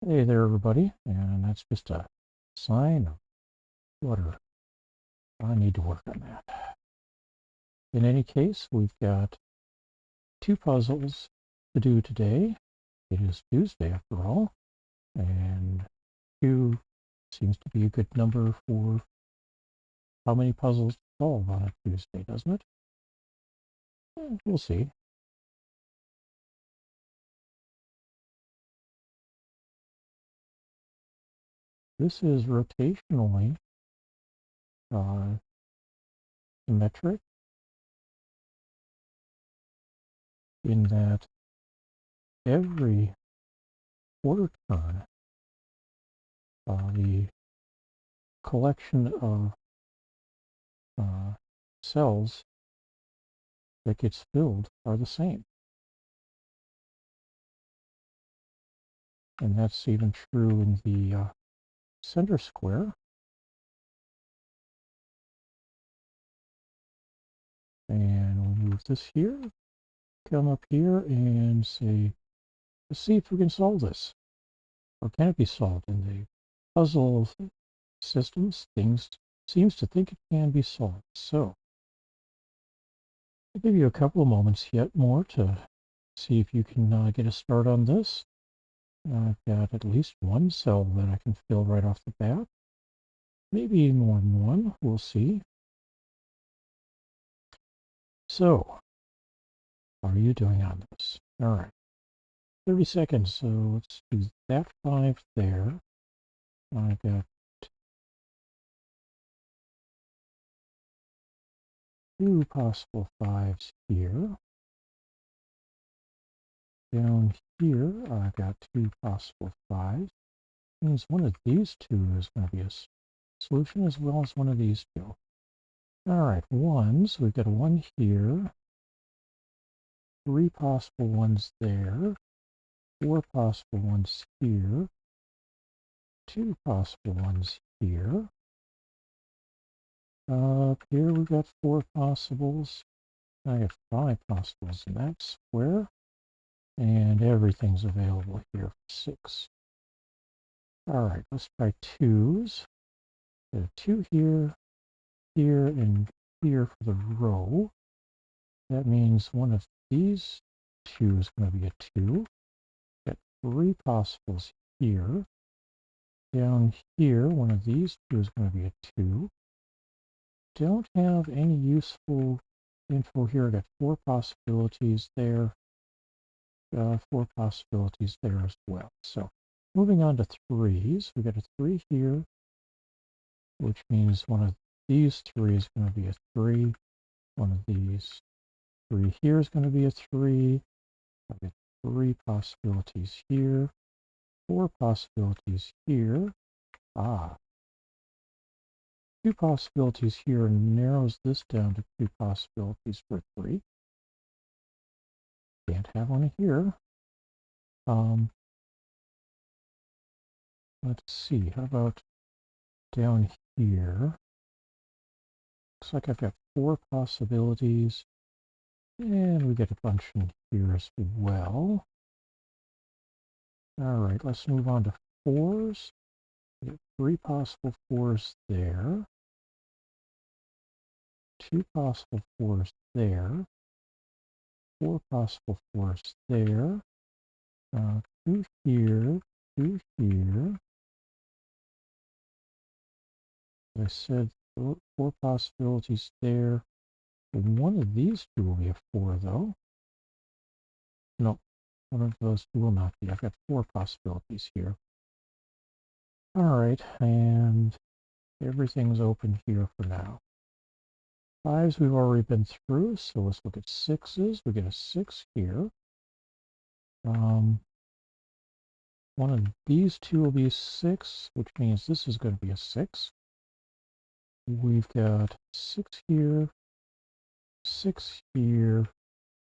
Hey there, everybody, and that's just a sign of flutter. I need to work on that. In any case, we've got 2 puzzles to do today. It is Tuesday, after all, and 2 seems to be a good number for how many puzzles to solve on a Tuesday, doesn't it? We'll see. This is rotationally symmetric in that every quarter turn, the collection of cells that gets filled are the same. And that's even true in the center square. And we'll move this here, come up here and say, let's see if we can solve this. Or can it be solved? In the puzzle systems, things seems to think it can be solved. So I'll give you a couple of moments yet more to see if you can get a start on this. I've got at least one cell that I can fill right off the bat. Maybe more than one, we'll see. So, how are you doing on this? All right, 30 seconds, so let's do that 5 there. I got 2 possible 5s here. Down here, I've got 2 possible 5s. Means one of these 2 is going to be a solution as well as one of these 2. All right, 1s, we've got a 1 here. 3 possible 1s there. 4 possible 1s here. 2 possible 1s here. Up here we've got 4 possibles. I got 5 possibles in that square. And everything's available here for 6. Alright, let's try 2s. Got a 2 here, here, and here for the row. That means one of these 2 is going to be a 2. Got 3 possibles here. Down here, one of these 2 is going to be a 2. Don't have any useful info here. I got 4 possibilities there. 4 possibilities there as well. So moving on to 3s, we got a 3 here, which means one of these 3 is going to be a 3. One of these 3 here is going to be a 3. I've got 3 possibilities here. 4 possibilities here. 2 possibilities here narrows this down to 2 possibilities for 3. Can't have one here. Let's see, how about down here? Looks like I've got 4 possibilities, and we get a bunch in here as well. All right, let's move on to 4s. We got 3 possible 4s there. 2 possible 4s there. 4 possible 4s there. 2 here, 2 here. As I said, 4 possibilities there. One of these 2 will be a 4, though. No, one of those 2 will not be. I've got 4 possibilities here. All right, and everything's open here for now. 5s we've already been through, so let's look at 6s. We get a 6 here. One of these 2 will be a 6, which means this is going to be a 6. We've got 6 here, 6 here.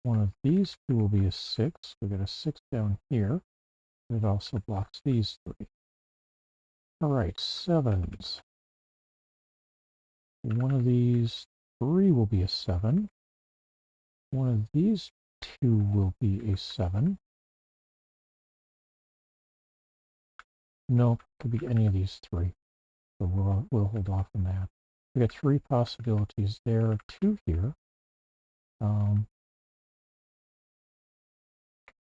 One of these 2 will be a 6. We've got a 6 down here. It also blocks these 3. All right, 7s. One of these 3 will be a 7. One of these 2 will be a 7. Nope, could be any of these three. So we'll hold off on that. We got three possibilities there, two here. One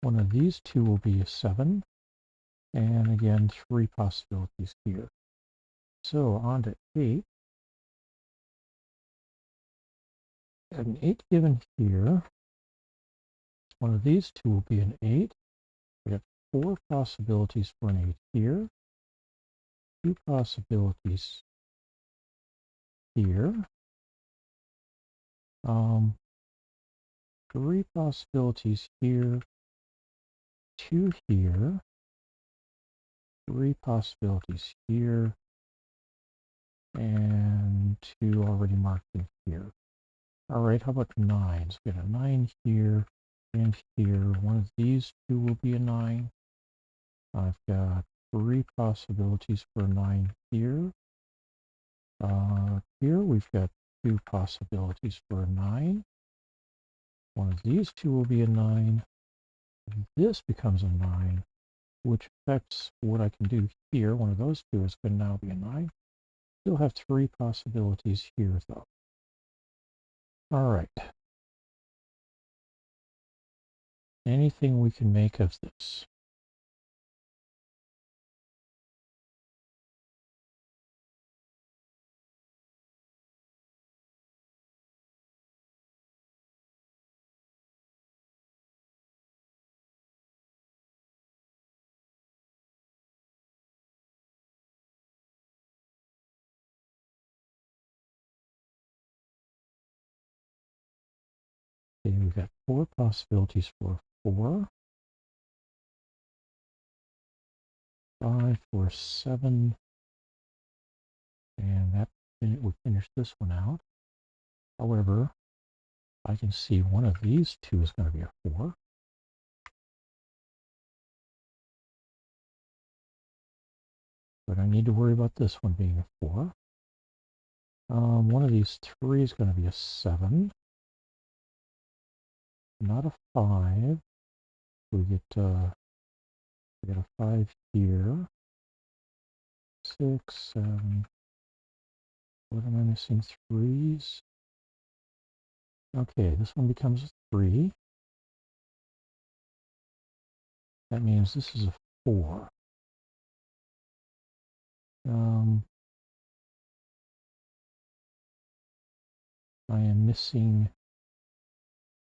of these two will be a 7. And again, three possibilities here. So on to 8. An 8 given here. One of these two will be an 8. We got 4 possibilities for an 8 here. 2 possibilities here. 3 possibilities here. 2 here. 3 possibilities here. And 2 already marked in here. All right, how about 9s? We got a 9 here and here. One of these two will be a 9. I've got 3 possibilities for a 9 here. Here we've got 2 possibilities for a 9. One of these two will be a 9. This becomes a 9, which affects what I can do here. One of those two is going to now be a 9. Still have 3 possibilities here, though. All right. Anything we can make of this? Okay, we've got 4 possibilities for 4. 5 for 7. And that would finish this one out. However, I can see one of these two is going to be a 4. But I need to worry about this one being a 4. One of these 3 is going to be a 7. Not a 5. We get a 5 here. 6, 7. What am I missing? 3s. Okay, this one becomes a 3. That means this is a 4. I am missing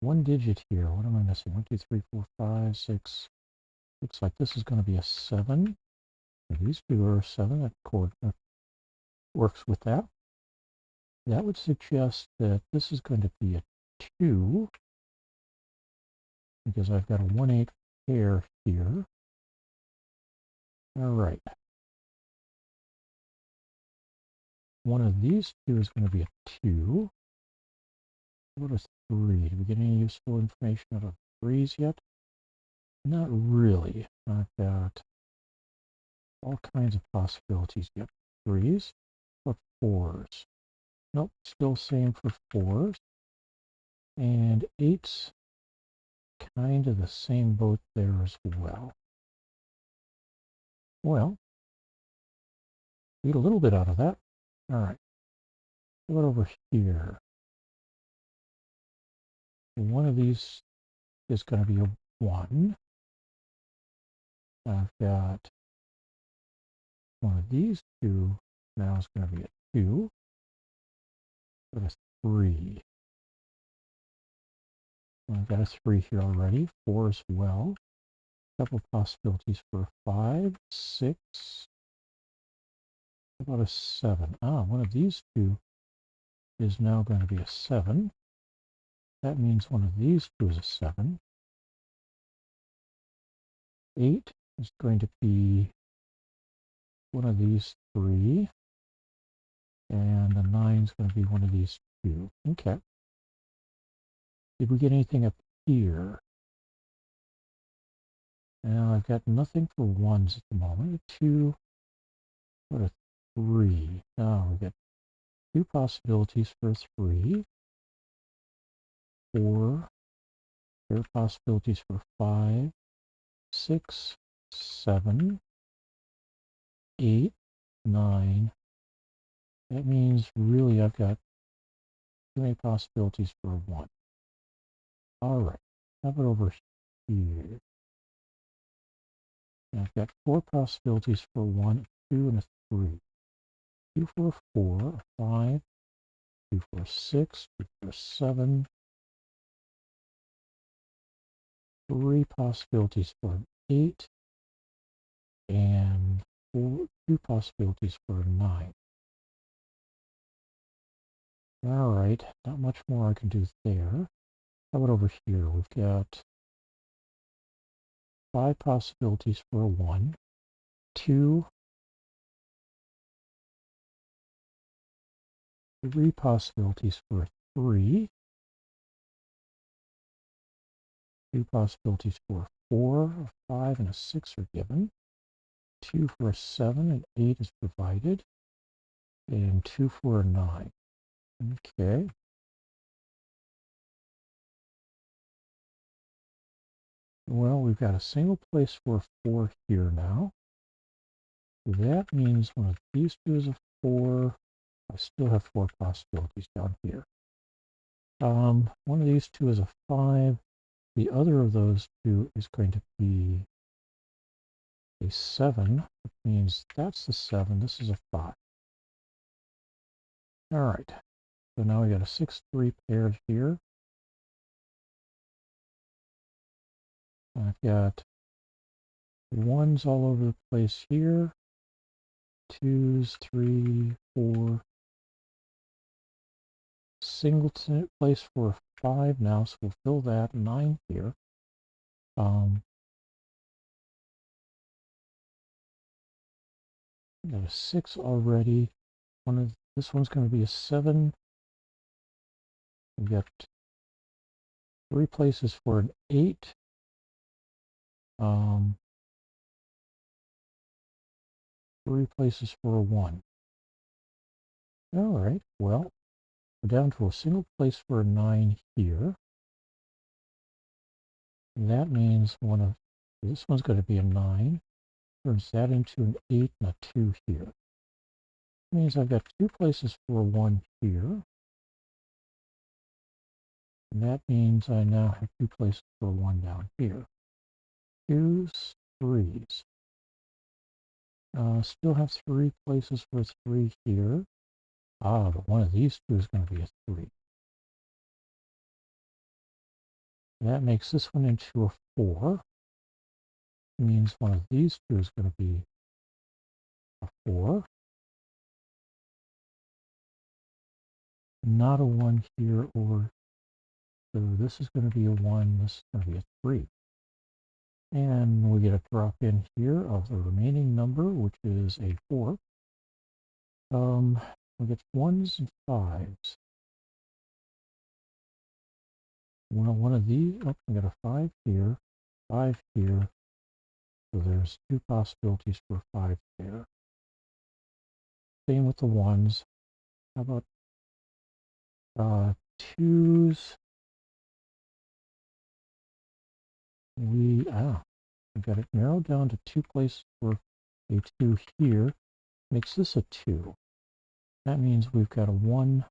one digit here. What am I missing? 1, 2, 3, 4, 5, 6. Looks like this is going to be a 7. These two are a 7. That works with that. That would suggest that this is going to be a 2, because I've got a 1-8 pair here. All right. One of these two is going to be a 2. What is 3? Do we get any useful information out of 3s yet? Not really. I've got all kinds of possibilities yet. 3s, but 4s. Nope, still same for 4s. And 8s, kind of the same boat there as well. Well, we get a little bit out of that. All right. What about over here? One of these is going to be a 1. I've got one of these two now is going to be a 2. But a 3. I've got a 3 here already. 4 as well. A couple of possibilities for a 5, 6. How about a 7? One of these two is now going to be a 7. That means one of these two is a 7. 8 is going to be one of these 3. And the 9 is going to be one of these 2. Okay. Did we get anything up here? Now I've got nothing for 1s at the moment. A 2. What a 3. Now we've got 2 possibilities for a 3. 4. There are possibilities for 5, 6, 7. 8, 9. That means really I've got too many possibilities for 1. All right, how about over here? I've got 4 possibilities for 1, 2, and a 3. 2 for 4, 5, 2 for 6, 2 for 7. 3 possibilities for 8, and 2 possibilities for 9. All right, not much more I can do there. How about over here? We've got 5 possibilities for 1, 2, 3 possibilities for 3, 2 possibilities for 4, 5, and a 6 are given. 2 for a 7 and 8 is provided. And 2 for a 9. Okay. Well, we've got a single place for a 4 here now. That means one of these two is a 4. I still have 4 possibilities down here. One of these two is a 5. The other of those two is going to be a 7, which means that's the 7. This is a 5. All right. So now we got a 6-3 pair here. I've got 1s all over the place here. 2s, 3, 4. Single place for a 5 now, so we'll fill that. 9 here. Got a 6 already. This one's going to be a 7. We've got 3 places for an 8. 3 places for a 1. All right, well, we're down to a single place for a 9 here. And that means this one's going to be a 9. Turns that into an 8 and a 2 here. That means I've got 2 places for a 1 here. And that means I now have 2 places for a 1 down here. 2s, 3s. Still have 3 places for 3 here. But one of these two is going to be a 3. That makes this one into a 4. It means one of these two is going to be a 4. Not a 1 here, so this is going to be a 1, this is going to be a 3. And we get a drop in here of the remaining number, which is a 4. We get 1s and 5s. Well, one of these, we got a 5 here, 5 here. So there's 2 possibilities for 5 there. Same with the 1s. How about 2s? We've got it narrowed down to 2 places for a 2 here. Makes this a 2. That means we've got a 1,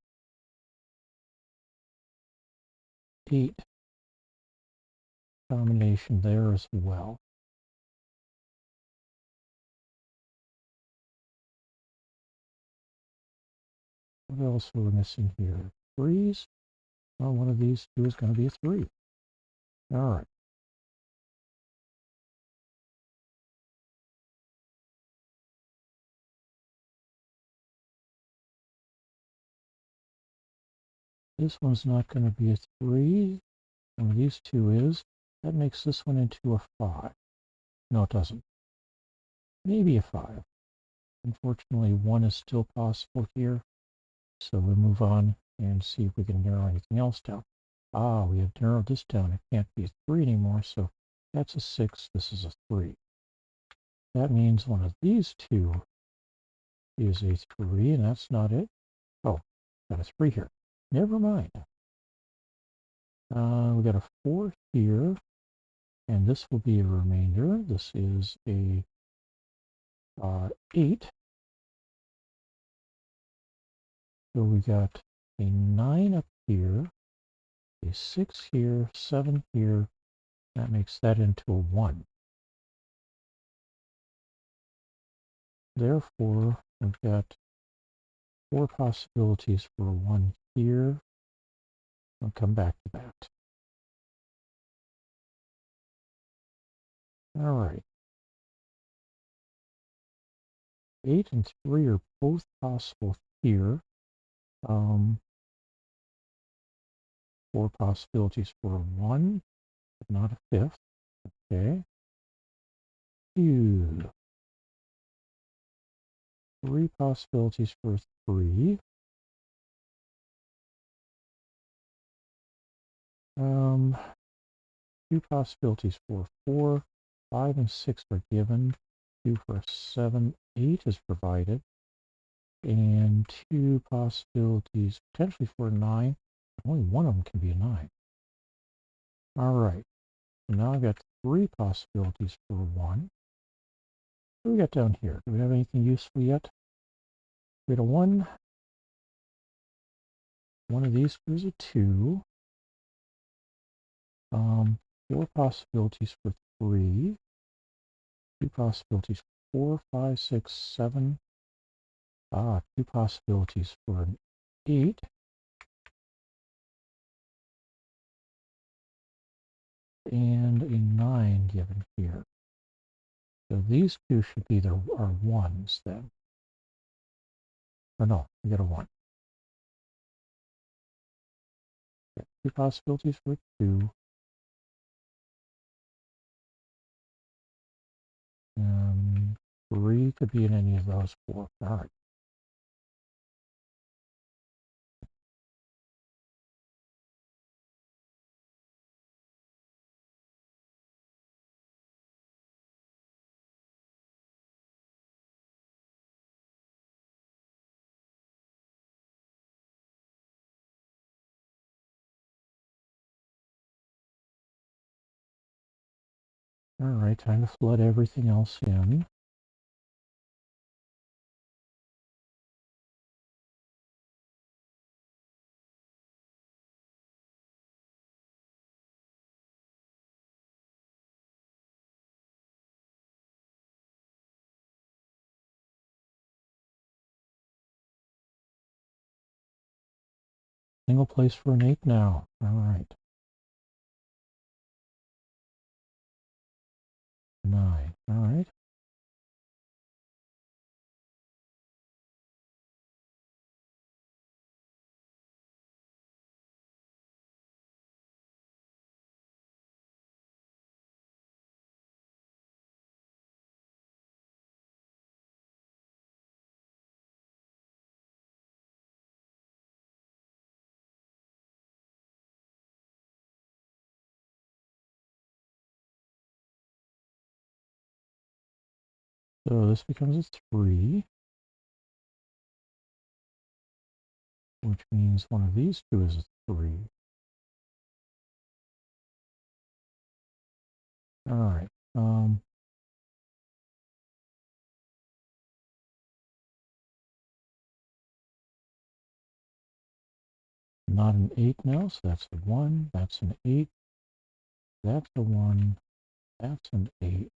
8 combination there as well. What else are we missing here? 3s? Well, one of these two is going to be a 3. All right. This one's not going to be a 3. One of these two is. That makes this one into a 5. No, it doesn't. Maybe a 5. Unfortunately, 1 is still possible here. So we'll move on and see if we can narrow anything else down. We have narrowed this down. It can't be a 3 anymore, so that's a 6. This is a 3. That means one of these two is a 3, and that's not it. Oh, got a 3 here. Never mind. We got a 4 here, and this will be a remainder. This is a 8. So we got a 9 up here, a 6 here, 7 here. That makes that into a 1. Therefore, we've got 4 possibilities for a 1 here. I'll come back to that. All right. 8 and 3 are both possible here. 4 possibilities for a 1, but not a 5th. Okay. 2. 3 possibilities for 3. 2 possibilities for 4. 5 and 6 are given. 2 for 7. 8 is provided. And 2 possibilities potentially for a 9. Only one of them can be a 9. All right. So now I've got 3 possibilities for a 1. What do we got down here? Do we have anything useful yet? We had a 1. One of these was a 2. 4 possibilities for 3. 2 possibilities for 4, 5, 6, 7. 2 possibilities for an 8. And a 9 given here. So these two should be our 1s then. Or no, we got a 1. Got 2 possibilities for 2. 3 could be in any of those 4. All right. All right, time to flood everything else in. Single place for an 8 now. All right. 9. All right. So this becomes a 3, which means one of these two is a 3. All right. Not an 8 now, so that's a 1. That's an 8. That's a 1. That's an 8.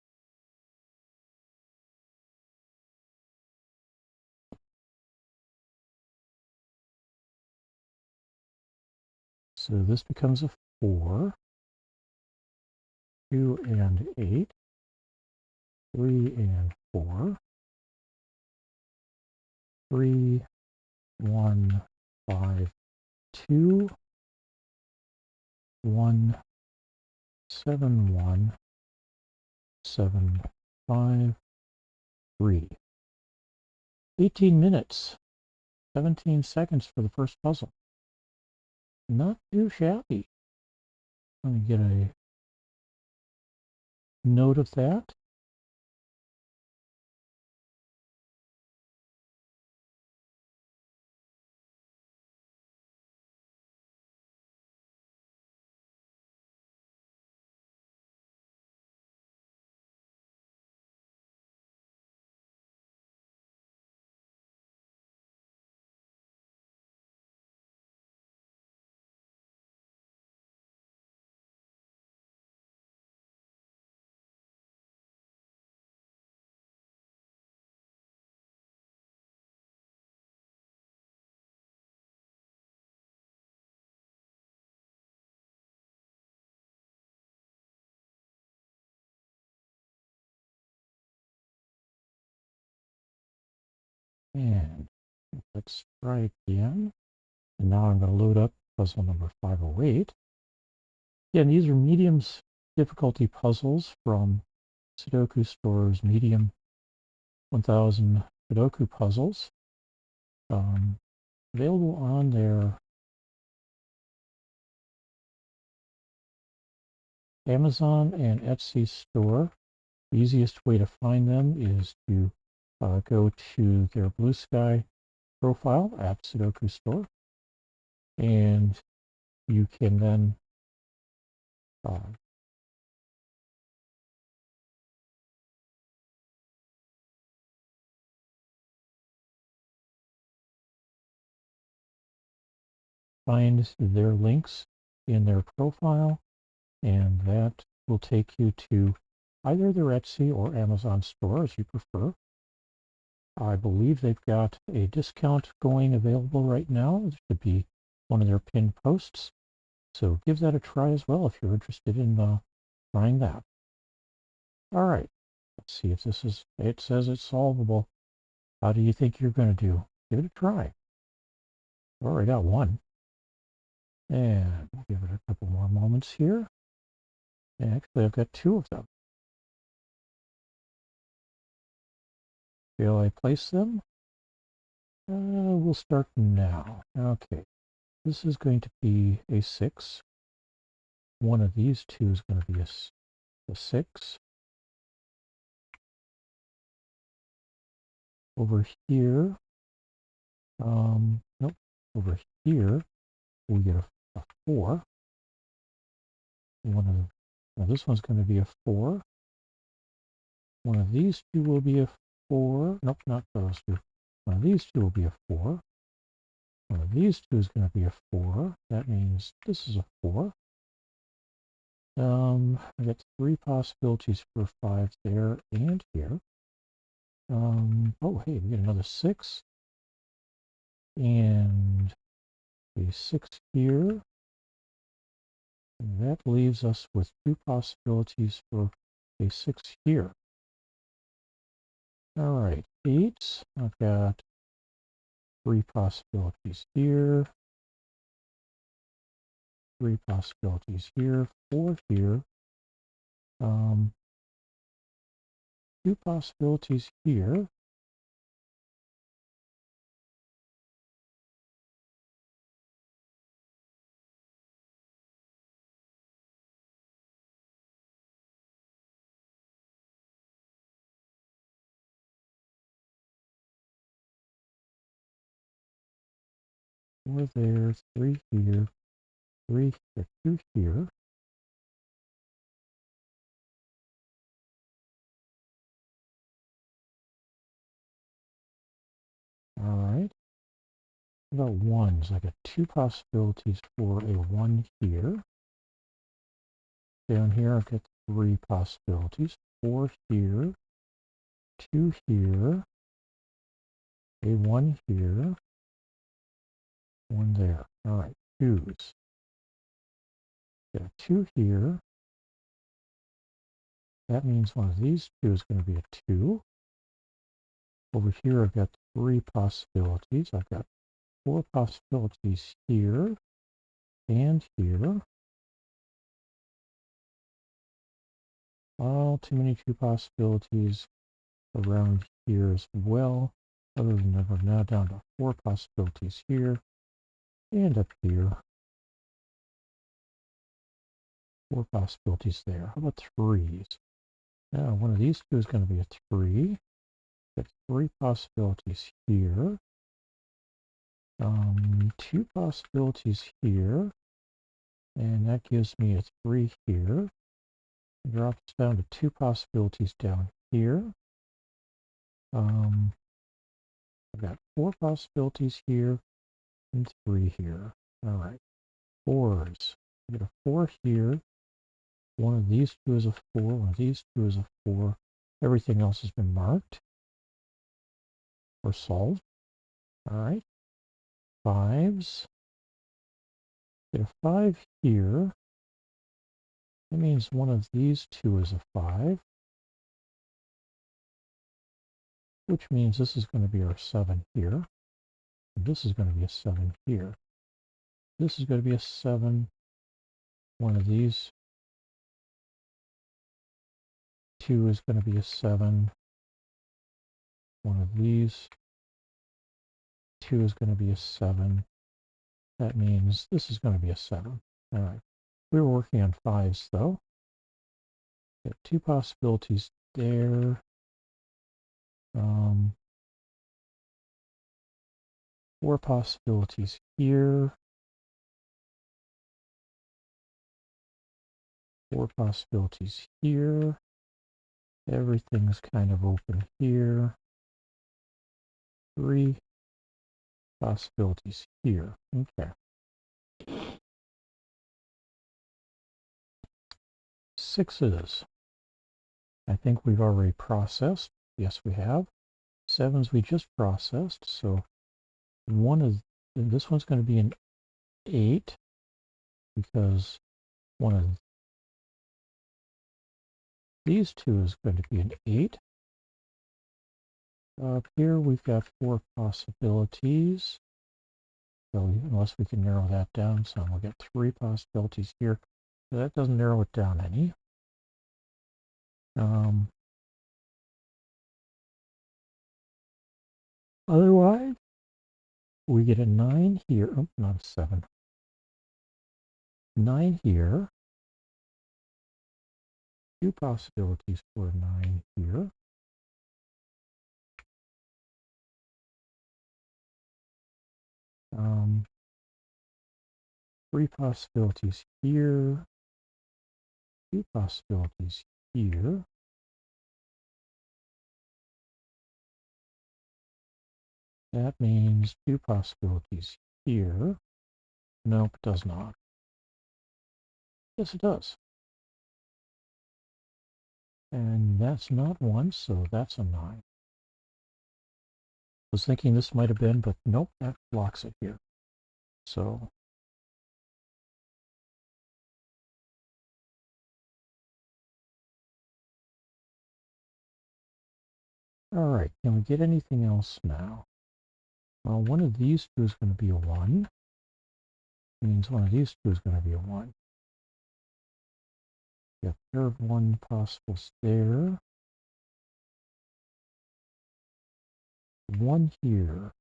So this becomes a 4. 2 and 8. 3 and 4. 3, 1, 5, 2. 1, 7, 1. 7, 5, 3. 18 minutes. 17 seconds for the first puzzle. Not too shabby. Let me get a note of that. And let's try again. And now I'm going to load up puzzle number 508. Again, these are mediums difficulty puzzles from SudokuStore's medium 1000 Sudoku puzzles. Available on their Amazon and Etsy store. The easiest way to find them is to go to their BlueSky profile at SudokuStore, and you can then find their links in their profile, and that will take you to either their Etsy or Amazon store, as you prefer. I believe they've got a discount going available right now. It should be one of their pinned posts. So give that a try as well if you're interested in trying that. All right, let's see if this is, it says it's solvable. How do you think you're going to do? Give it a try. Already got one. And we'll give it a couple more moments here. And actually, I've got two of them. Shall I place them? We'll start now. Okay, this is going to be a 6. One of these two is going to be a 6. Over here, nope, over here, we get a 4. Now this one's going to be a 4. One of these two will be a 4. Nope, not those two. One of these two will be a 4. One of these two is going to be a 4. That means this is a 4. I got 3 possibilities for 5 there and here. Oh, hey, we get another 6. And a 6 here. And that leaves us with 2 possibilities for a 6 here. All right, 8. I've got 3 possibilities here. 3 possibilities here. 4 here. 2 possibilities here. Four there, 3 here, 3 here, 2 here. All right. What about 1s? I got 2 possibilities for a 1 here. Down here, I've got 3 possibilities. 4 here, 2 here, a 1 here, 1 there. All right, 2s. Got 2 here. That means one of these 2 is going to be a 2. Over here, I've got 3 possibilities. I've got 4 possibilities here and here. All too many 2 possibilities around here as well. Other than that, we're now down to 4 possibilities here and up here. 4 possibilities there. How about 3s? Now, one of these 2 is going to be a 3. Got 3 possibilities here. 2 possibilities here. And that gives me a 3 here. Drops down to 2 possibilities down here. I've got 4 possibilities here and 3 here. All right, 4s. I get a 4 here. One of these 2 is a 4. One of these 2 is a 4. Everything else has been marked or solved. All right, 5s. Get a 5 here. That means one of these 2 is a 5. which means this is going to be our 7 here. And this is going to be a 7 here. This is going to be a 7. One of these 2 is going to be a 7. One of these 2 is going to be a 7. That means this is going to be a 7. All right. We were working on 5s, though. Got 2 possibilities there. 4 possibilities here. 4 possibilities here. Everything's kind of open here. 3 possibilities here. Okay. 6s. I think we've already processed. Yes, we have. 7s we just processed. So this one's going to be an 8 because one of these 2 is going to be an 8. Up here we've got 4 possibilities. So unless we can narrow that down some, we'll get 3 possibilities here. So that doesn't narrow it down any. Otherwise, we get a 9 here. Oh, not a 7. 9 here. 2 possibilities for a 9 here. Three possibilities here. 2 possibilities here. That means 2 possibilities here. Nope, it does not. Yes, it does. And that's not 1, so that's a 9. I was thinking this might have been, but nope, that blocks it here. So all right, can we get anything else now? Well, one of these 2 is going to be a 1. Means one of these 2 is going to be a 1. Got a pair of 1 possibles there. 1 here.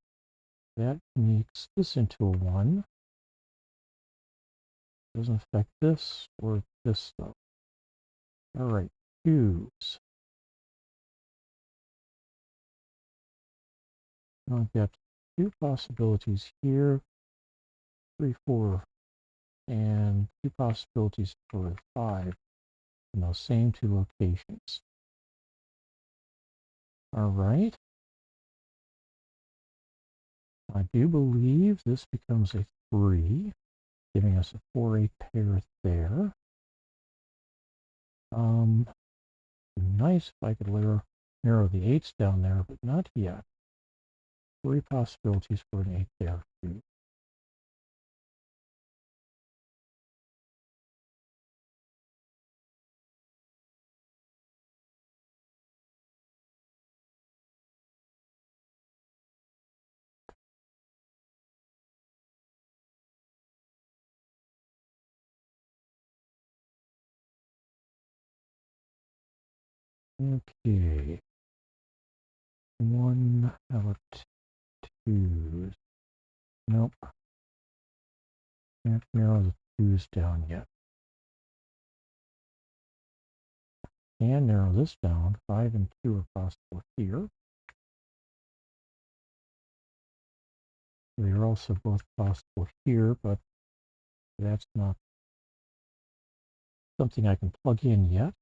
That makes this into a 1. Doesn't affect this or this though. All right, 2s. I've got 2 possibilities here. 3, 4, and 2 possibilities for 5 in those same 2 locations. All right. I do believe this becomes a 3, giving us a 4-8 pair there. Nice if I could narrow the 8s down there, but not yet. 3 possibilities for an 8 there too. Okay. 1 out 2s. Nope. Can't narrow the 2s down yet. Can narrow this down. 5 and 2 are possible here. They are also both possible here, but that's not something I can plug in yet.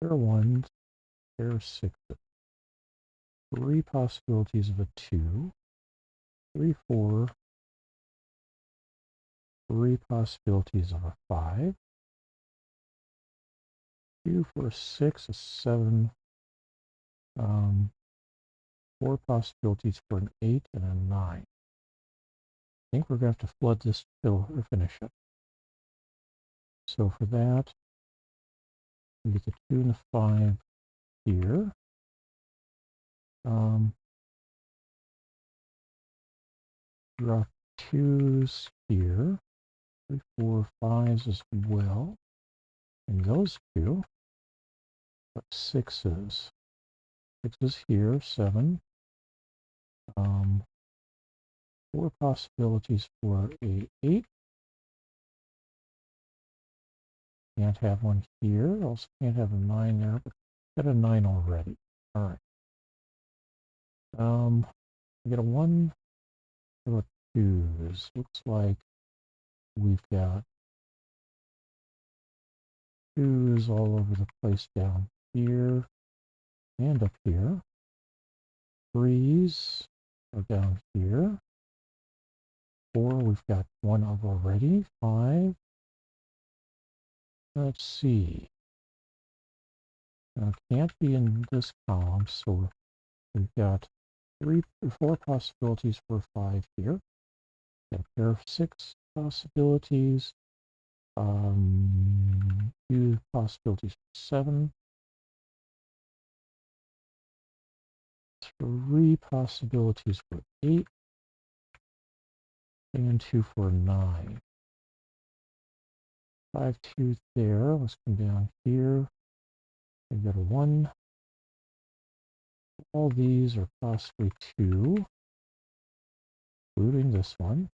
There are 1s, there are 6s. 3 possibilities of a 2. 3, 4. 3 possibilities of a 5. 2 for a 6, a 7. 4 possibilities for an 8 and a 9. think we're going to have to flood this to finish it. So for that, we get the 2 and the 5 here. Drop 2s here, 3, 4, 5s as well, and those 2. But 6s. 6s here, 7. 4 possibilities for a 8. Can't have one here. Also can't have a 9 there, but got a 9 already. All right. We get a 1. What about 2s? Looks like we've got 2s all over the place down here and up here. 3s are down here. 4, we've got 1 of already. 5. Let's see. Can't be in this column, so we've got 3 or 4 possibilities for 5 here. Got a pair of 6 possibilities. 2 possibilities for 7. 3 possibilities for 8. And 2 for 9. 5, 2 there. Let's come down here. We've got a 1. All these are possibly 2, including this one.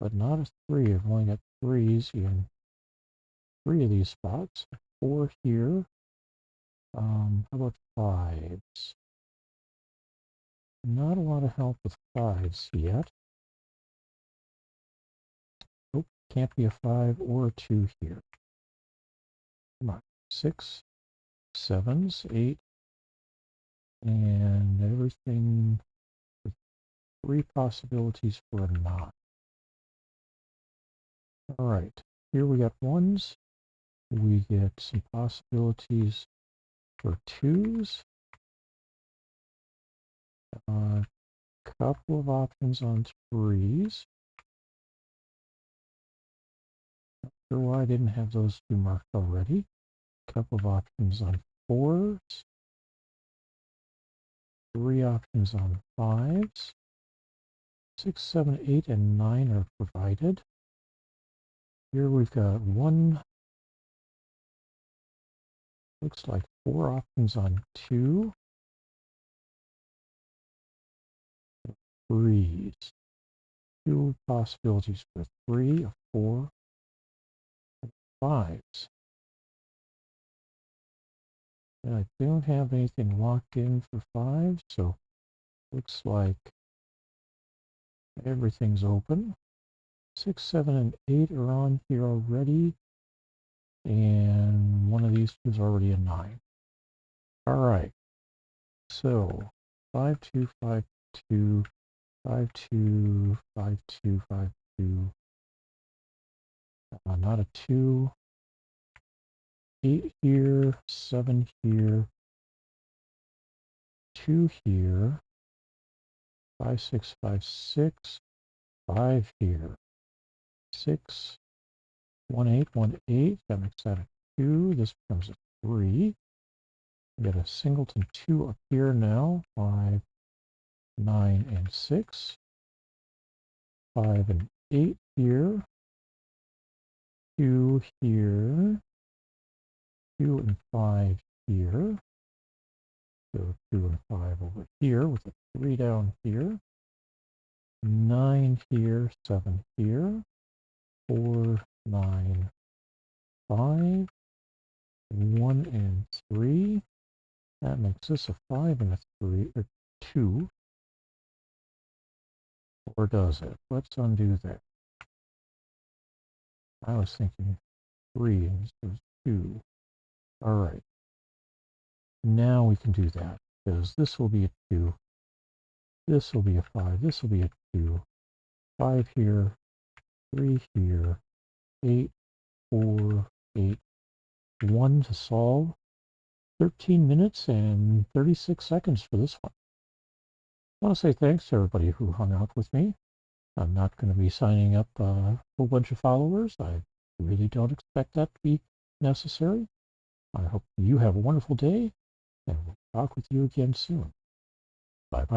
But not a 3. I've only got 3s in 3 of these spots. 4 here. How about 5s? Not a lot of help with 5s yet. Nope, can't be a 5 or a 2 here. Come on. 6, 7s, 8, and everything with 3 possibilities for a 9. All right, here we got 1s. We get some possibilities for 2s. A couple of options on 3s. Not sure why I didn't have those 2 marked already. A couple of options on 4s. 3 options on 5s. 6, 7, 8, and 9 are provided. Here we've got 1. Looks like 4 options on 2. 3s. 2 possibilities for 3, a 4, and 5s. And I don't have anything locked in for 5, so looks like everything's open. 6, 7, and 8 are on here already. And one of these two is already a 9. All right. So 5, 2, 5, 2, 5, 2, 5, 2, 5, 2. Not a 2. 8 here, 7 here, 2 here, 5, 6, 5, 6, 5 here, 6, 1, 8, 1, 8. That makes that a 2. This becomes a 3. We got a singleton 2 up here now. 5, 9, and 6. 5 and 8 here. 2 here. 2 and 5 here. So 2 and 5 over here with a 3 down here. 9 here, 7 here. 4, 9, 5. 1 and 3. That makes this a 5 and a 3, or 2. Or does it? Let's undo that. I was thinking 3 instead of 2. All right. Now we can do that, because this will be a 2. This will be a 5. This will be a 2. 5 here. 3 here. 8, 4, 8. 1 to solve. 13 minutes and 36 seconds for this one. I want to say thanks to everybody who hung out with me. I'm not going to be signing up a whole bunch of followers. I really don't expect that to be necessary. I hope you have a wonderful day, and we'll talk with you again soon. Bye-bye.